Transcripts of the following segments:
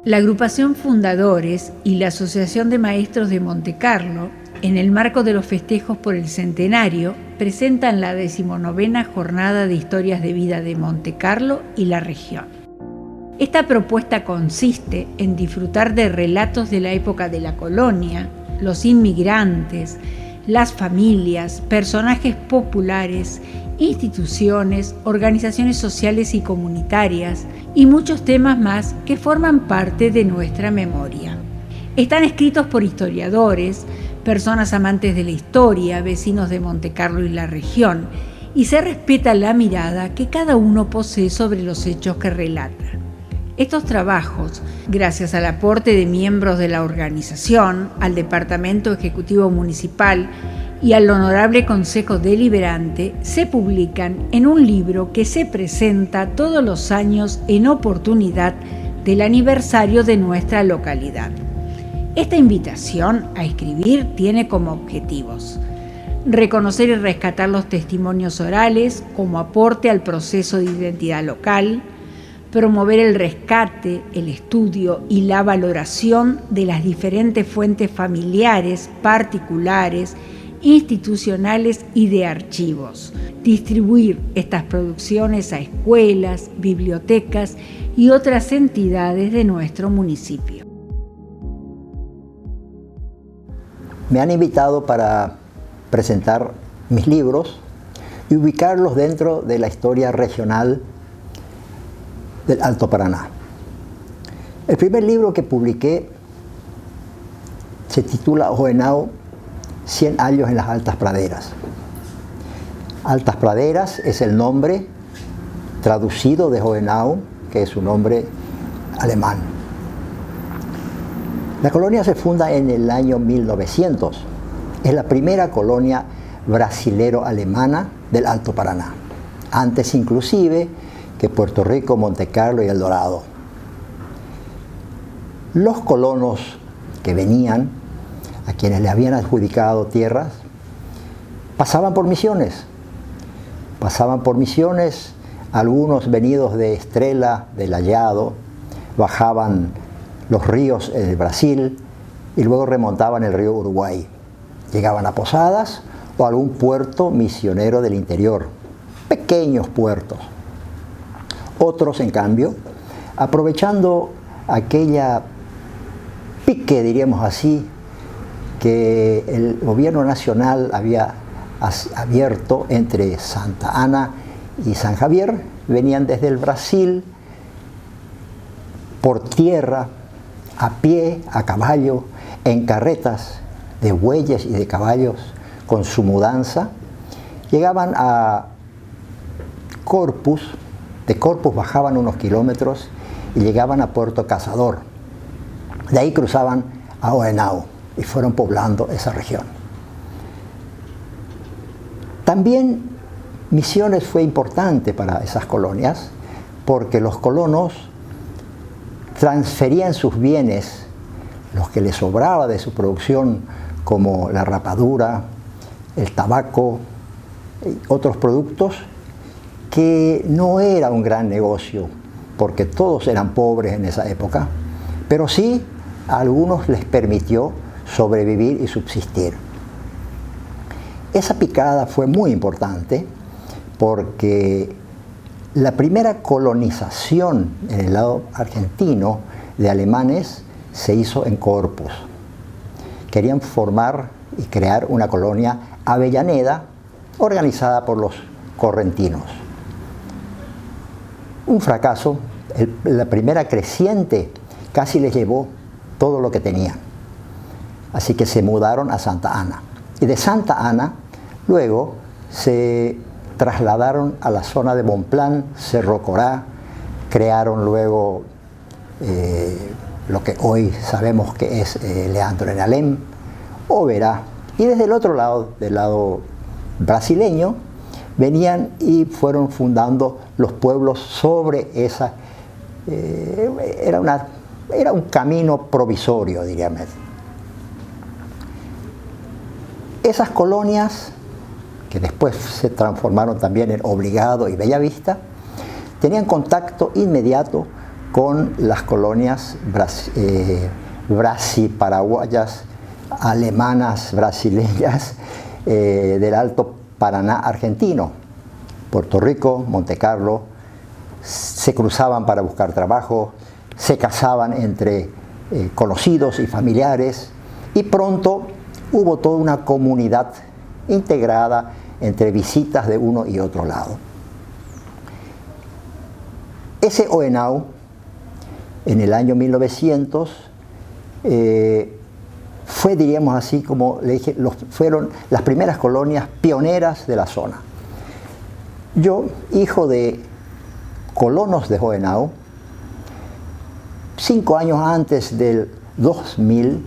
La agrupación Fundadores y la Asociación de Maestros de Montecarlo, en el marco de los festejos por el centenario, presentan la 19ª Jornada de Historias de Vida de Montecarlo y la región. Esta propuesta consiste en disfrutar de relatos de la época de la colonia, los inmigrantes, las familias, personajes populares, instituciones, organizaciones sociales y comunitarias y muchos temas más que forman parte de nuestra memoria. Están escritos por historiadores, personas amantes de la historia, vecinos de Montecarlo y la región, y se respeta la mirada que cada uno posee sobre los hechos que relata. Estos trabajos, gracias al aporte de miembros de la organización, al Departamento Ejecutivo Municipal y al Honorable Consejo Deliberante, se publican en un libro que se presenta todos los años en oportunidad del aniversario de nuestra localidad. Esta invitación a escribir tiene como objetivos: reconocer y rescatar los testimonios orales como aporte al proceso de identidad local, promover el rescate, el estudio y la valoración de las diferentes fuentes familiares, particulares, institucionales y de archivos, distribuir estas producciones a escuelas, bibliotecas y otras entidades de nuestro municipio. Me han invitado para presentar mis libros y ubicarlos dentro de la historia regional del Alto Paraná. El primer libro que publiqué se titula Hohenau, 100 años en las Altas Praderas. Altas Praderas es el nombre traducido de Hohenau, que es un nombre alemán. La colonia se funda en el año 1900. Es la primera colonia brasilero-alemana del Alto Paraná. Antes inclusive que Puerto Rico, Montecarlo y El Dorado. Los colonos que venían, a quienes le habían adjudicado tierras, pasaban por misiones. Algunos venidos de Estrela, del Hallado, bajaban los ríos del Brasil y luego remontaban el río Uruguay. Llegaban a Posadas o a algún puerto misionero del interior, pequeños puertos. Otros, en cambio, aprovechando aquella pique, diríamos así, que el gobierno nacional había abierto entre Santa Ana y San Javier, venían desde el Brasil por tierra, a pie, a caballo, en carretas de bueyes y de caballos con su mudanza, llegaban a Corpus. De Corpus bajaban unos kilómetros y llegaban a Puerto Cazador. De ahí cruzaban a Hohenau y fueron poblando esa región. También Misiones fue importante para esas colonias porque los colonos transferían sus bienes, los que les sobraba de su producción, como la rapadura, el tabaco y otros productos, que no era un gran negocio, porque todos eran pobres en esa época, pero sí a algunos les permitió sobrevivir y subsistir. Esa picada fue muy importante porque la primera colonización en el lado argentino de alemanes se hizo en Corpus. Querían formar y crear una colonia avellaneda organizada por los correntinos. Un fracaso. La primera creciente casi les llevó todo lo que tenían. Así que se mudaron a Santa Ana. Y de Santa Ana luego se trasladaron a la zona de Bonpland, Cerro Corá, crearon luego lo que hoy sabemos que es Leandro en Alem, Oberá. Y desde el otro lado, del lado brasileño, venían y fueron fundando los pueblos sobre esa. Era un camino provisorio, diríamos. Esas colonias, que después se transformaron también en Obligado y Bellavista, tenían contacto inmediato con las colonias brasi-paraguayas, alemanas, brasileñas, del Alto Paraná argentino. Puerto Rico, Monte Carlo, se cruzaban para buscar trabajo, se casaban entre conocidos y familiares, y pronto hubo toda una comunidad integrada entre visitas de uno y otro lado. Ese Hohenau, en el año 1900, fue, diríamos así, como le dije, fueron las primeras colonias pioneras de la zona. Yo, hijo de colonos de Hohenau, 5 años antes del 2000,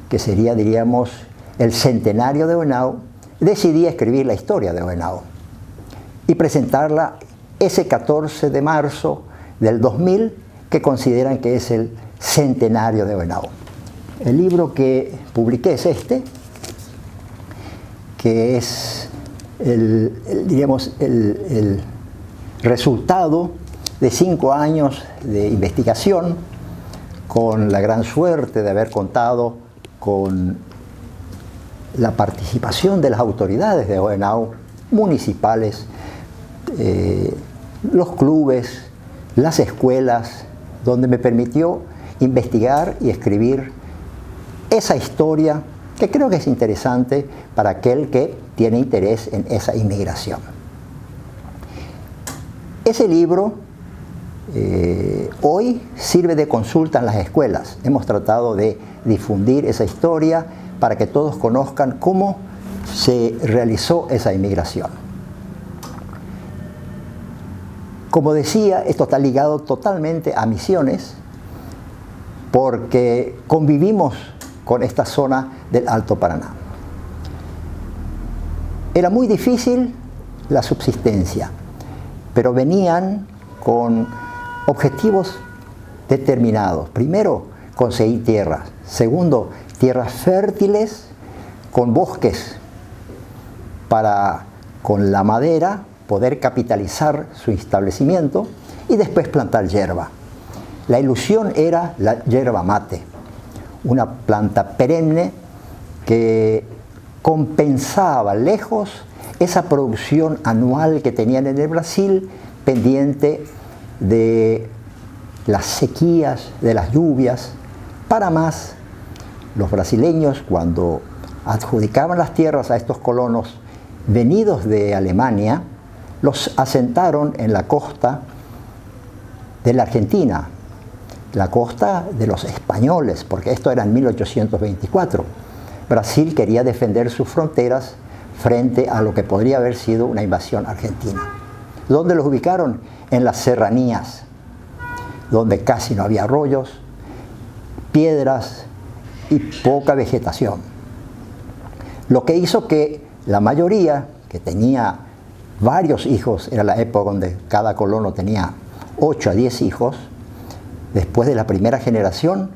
que sería, diríamos, el centenario de Hohenau, decidí escribir la historia de Hohenau y presentarla ese 14 de marzo del 2000, que consideran que es el centenario de Hohenau. El libro que publiqué es este, que es el resultado de 5 años de investigación, con la gran suerte de haber contado con la participación de las autoridades de Hohenau, municipales, los clubes, las escuelas, donde me permitió investigar y escribir esa historia que creo que es interesante para aquel que tiene interés en esa inmigración. Ese libro hoy sirve de consulta en las escuelas. Hemos tratado de difundir esa historia para que todos conozcan cómo se realizó esa inmigración. Como decía, esto está ligado totalmente a Misiones, porque convivimos con esta zona del Alto Paraná. Era muy difícil la subsistencia, pero venían con objetivos determinados. Primero, conseguir tierras. Segundo, tierras fértiles con bosques para, con la madera, poder capitalizar su establecimiento y después plantar hierba. La ilusión era la yerba mate, una planta perenne que compensaba lejos esa producción anual que tenían en el Brasil, pendiente de las sequías, de las lluvias. Para más, los brasileños, cuando adjudicaban las tierras a estos colonos venidos de Alemania, los asentaron en la costa de la Argentina, la costa de los españoles, porque esto era en 1824. Brasil quería defender sus fronteras frente a lo que podría haber sido una invasión argentina. ¿Dónde los ubicaron? En las serranías, donde casi no había arroyos, piedras y poca vegetación. Lo que hizo que la mayoría, que tenía varios hijos, era la época donde cada colono tenía 8 a 10 hijos, después de la primera generación,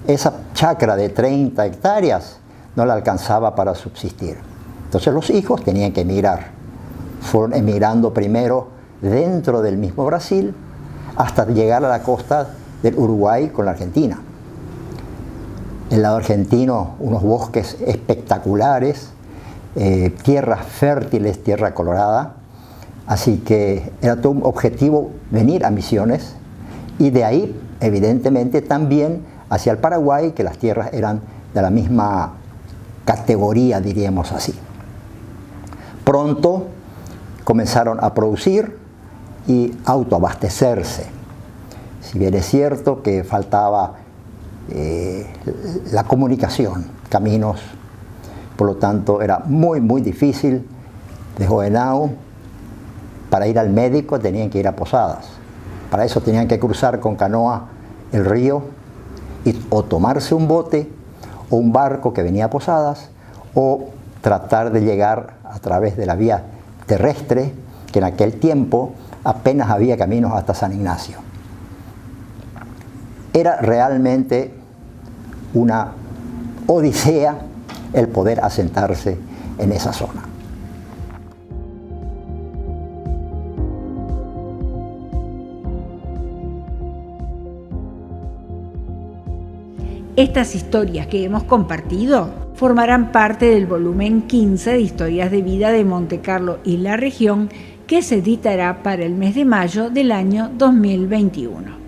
esa chacra de 30 hectáreas no la alcanzaba para subsistir. Entonces los hijos tenían que emigrar. Fueron emigrando primero dentro del mismo Brasil hasta llegar a la costa del Uruguay con la Argentina. El lado argentino, unos bosques espectaculares, tierras fértiles, tierra colorada. Así que era todo un objetivo venir a Misiones, y de ahí, evidentemente, también hacia el Paraguay, que las tierras eran de la misma categoría, diríamos así. Pronto comenzaron a producir y autoabastecerse. Si bien es cierto que faltaba la comunicación, caminos, por lo tanto era muy muy difícil. De Hohenau, para ir al médico tenían que ir a Posadas. Para eso tenían que cruzar con canoa el río o tomarse un bote o un barco que venía a Posadas, o tratar de llegar a través de la vía terrestre, que en aquel tiempo apenas había caminos hasta San Ignacio. Era realmente una odisea el poder asentarse en esa zona. Estas historias que hemos compartido formarán parte del volumen 15 de Historias de Vida de Montecarlo y la región, que se editará para el mes de mayo del año 2021.